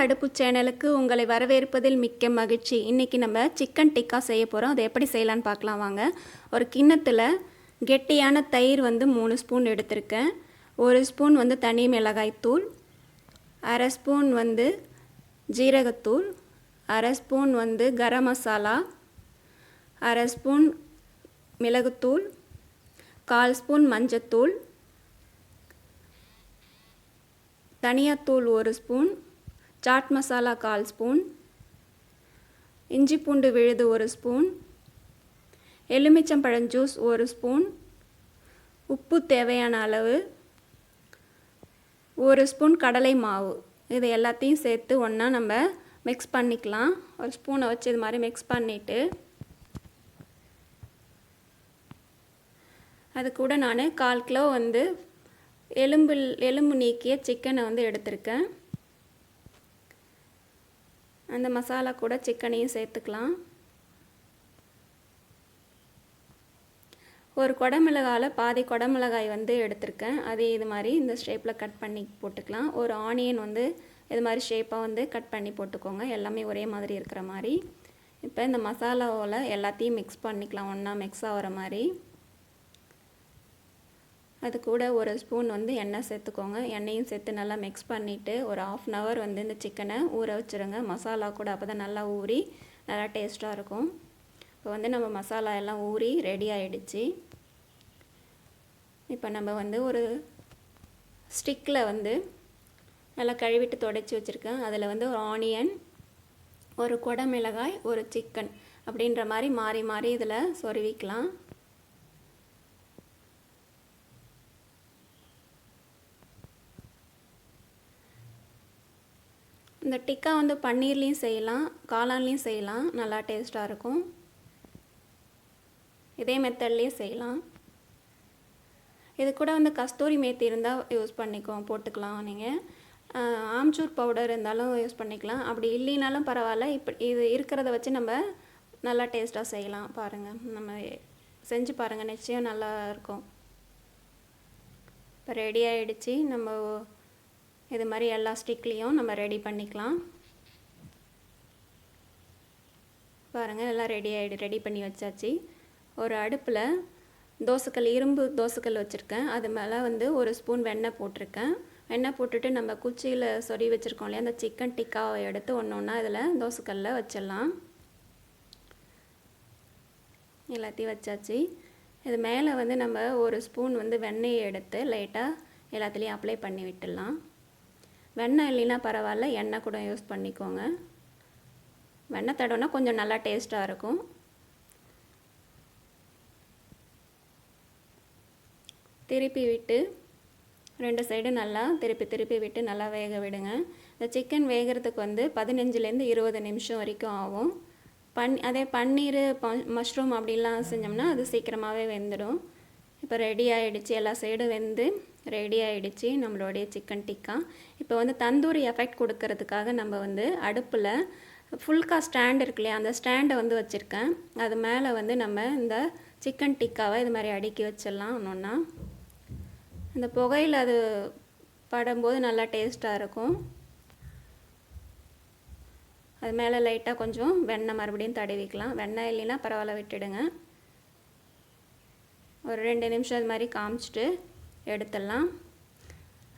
அடுப்பு சேனலுக்கு உங்களை வரவேற்பதில் மிக்க மகிழ்ச்சி. இன்றைக்கி நம்ம சிக்கன் டிக்கா செய்ய போகிறோம். அதை எப்படி செய்யலான்னு பார்க்கலாம் வாங்க. ஒரு கிண்ணத்தில் கெட்டியான தயிர் 3 ஸ்பூன் எடுத்திருக்கேன். 1 ஸ்பூன் தனி மிளகாய் தூள், அரை ஸ்பூன் ஜீரகத்தூள், அரை ஸ்பூன் கரம் மசாலா, அரை ஸ்பூன் மிளகுத்தூள், 1/4 ஸ்பூன் மஞ்சத்தூள், தனியாத்தூள் 1 ஸ்பூன், சாட் மசாலா 1/4 ஸ்பூன், இஞ்சி பூண்டு விழுது 1 ஸ்பூன், எலுமிச்சம்பழம் ஜூஸ் 1 ஸ்பூன், உப்பு தேவையான அளவு, 1 ஸ்பூன் கடலை மாவு. இது எல்லாத்தையும் சேர்த்து ஒன்றா நம்ம மிக்ஸ் பண்ணிக்கலாம். ஒரு ஸ்பூனை வச்சு இது மாதிரி மிக்ஸ் பண்ணிவிட்டு அது கூட நான் 1/4 கிலோ எலும்பு நீக்கிய சிக்கனை எடுத்திருக்கேன். அந்த மசாலா கூட சிக்கனையும் சேர்த்துக்கலாம். ஒரு குடமிளகாயில் பாதி குடமிளகாய் எடுத்திருக்கேன். அதே இது மாதிரி இந்த ஷேப்பில் கட் பண்ணி போட்டுக்கலாம். ஒரு ஆனியன் இது மாதிரி ஷேப்பாக கட் பண்ணி போட்டுக்கோங்க. எல்லாமே ஒரே மாதிரி இருக்கிற மாதிரி. இப்போ இந்த மசாலாவில் எல்லாத்தையும் மிக்ஸ் பண்ணிக்கலாம், ஒன்றா மிக்ஸ் ஆகிற மாதிரி. அது கூட 1 ஸ்பூன் எண்ணெய் சேர்த்துக்கோங்க. எண்ணெயும் சேர்த்து நல்லா மிக்ஸ் பண்ணிவிட்டு ஒரு 1/2 ஹவர் இந்த சிக்கனை ஊற வச்சுருங்க. மசாலா கூட அப்போ தான் நல்லா ஊறி நல்லா டேஸ்ட்டாக இருக்கும். இப்போ நம்ம மசாலா எல்லாம் ஊறி ரெடி ஆகிடுச்சு. இப்போ நம்ம ஒரு ஸ்டிக்கில் நல்லா கழுவிட்டு துடைச்சி வச்சுருக்கேன். அதில் ஒரு ஆனியன், ஒரு குடமிளகாய், ஒரு சிக்கன் அப்படின்ற மாதிரி மாறி மாறி இதில் சொருவிக்கலாம். இந்த டிக்கா பன்னீர்லேயும் செய்யலாம், காளான்லேயும் செய்யலாம், நல்லா டேஸ்ட்டாக இருக்கும். இதே மெத்தட்லேயும் செய்யலாம். இது கூட கஸ்தூரி மேத்தி இருந்தால் யூஸ் போட்டுக்கலாம். நீங்கள் ஆம்ச்சூர் பவுடர் இருந்தாலும் யூஸ் பண்ணிக்கலாம். அப்படி இல்லைனாலும் பரவாயில்ல. இது இருக்கிறத வச்சு நம்ம நல்லா டேஸ்ட்டாக செய்யலாம். பாருங்கள், நம்ம செஞ்சு பாருங்கள், நிச்சயம் நல்லா இருக்கும். இப்போ ரெடி ஆகிடுச்சு. நம்ம இது மாதிரி எல்லா ஸ்டிக்லேயும் நம்ம ரெடி பண்ணிக்கலாம். பாருங்கள், எல்லாம் ரெடி பண்ணி வச்சாச்சு. ஒரு அடுப்பில் தோசைக்கல், இரும்பு தோசைக்கல் வச்சுருக்கேன். அது மேலே 1 ஸ்பூன் வெண்ணெய் போட்டிருக்கேன். வெண்ணெய் போட்டுட்டு நம்ம குச்சியில் சொறி வச்சுருக்கோம் இல்லையா, அந்த சிக்கன் டிக்காவை எடுத்து ஒன்றா இதில் தோசைக்கல்லில் வச்சிடலாம். எல்லாத்தையும் வச்சாச்சு. இது மேலே நம்ம 1 ஸ்பூன் வெண்ணெயை எடுத்து லைட்டாக எல்லாத்துலேயும் அப்ளை பண்ணி விட்டுடலாம். வெண்ணெய் இல்லைன்னா பரவாயில்ல, எண்ணெய் கூட யூஸ் பண்ணிக்கோங்க. வெண்ணெய் தடவைனா கொஞ்சம் நல்லா டேஸ்ட்டாக இருக்கும். திருப்பி விட்டு 2 சைடு நல்லா திருப்பி விட்டு நல்லா வேக விடுங்க. இந்த சிக்கன் வேகிறதுக்கு 15லேருந்து 20 நிமிஷம் வரைக்கும் ஆகும். அதே பன்னீர், மஷ்ரூம் அப்படிலாம் செஞ்சோம்னா அது சீக்கிரமாகவே வெந்துடும். இப்போ ரெடி ஆகிடுச்சு, எல்லா சைடும் ரெடி ஆகிடுச்சு நம்மளுடைய சிக்கன் டிக்கா. இப்போ தந்தூரி எஃபெக்ட் கொடுக்கறதுக்காக நம்ம அடுப்பில் ஃபுல்கா ஸ்டாண்ட் இருக்கு இல்லையா, அந்த ஸ்டாண்டை வச்சுருக்கேன். அது மேலே நம்ம இந்த சிக்கன் டிக்காவை இது மாதிரி அடுக்கி வச்சிடலாம். ஒன்றா இந்த புகையில் அது படும்போது நல்லா டேஸ்ட்டாக இருக்கும். அது மேலே லைட்டாக கொஞ்சம் வெண்ணெய் மறுபடியும் தடவிக்கலாம். வெண்ணெய் இல்லைன்னா பரவாயில்ல, விட்டுடுங்க. ஒரு 2 நிமிஷம் அது மாதிரி காமிச்சிட்டு எடுத்துடலாம்.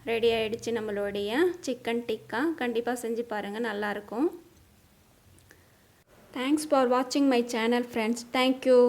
ரெடி ஆகிடுச்சு நம்மளுடைய சிக்கன் டிக்கா. கண்டிப்பாக செஞ்சு பாருங்கள், நல்லாயிருக்கும். தேங்க்ஸ் ஃபார் வாட்சிங் மை சேனல் ஃப்ரெண்ட்ஸ். தேங்க்யூ.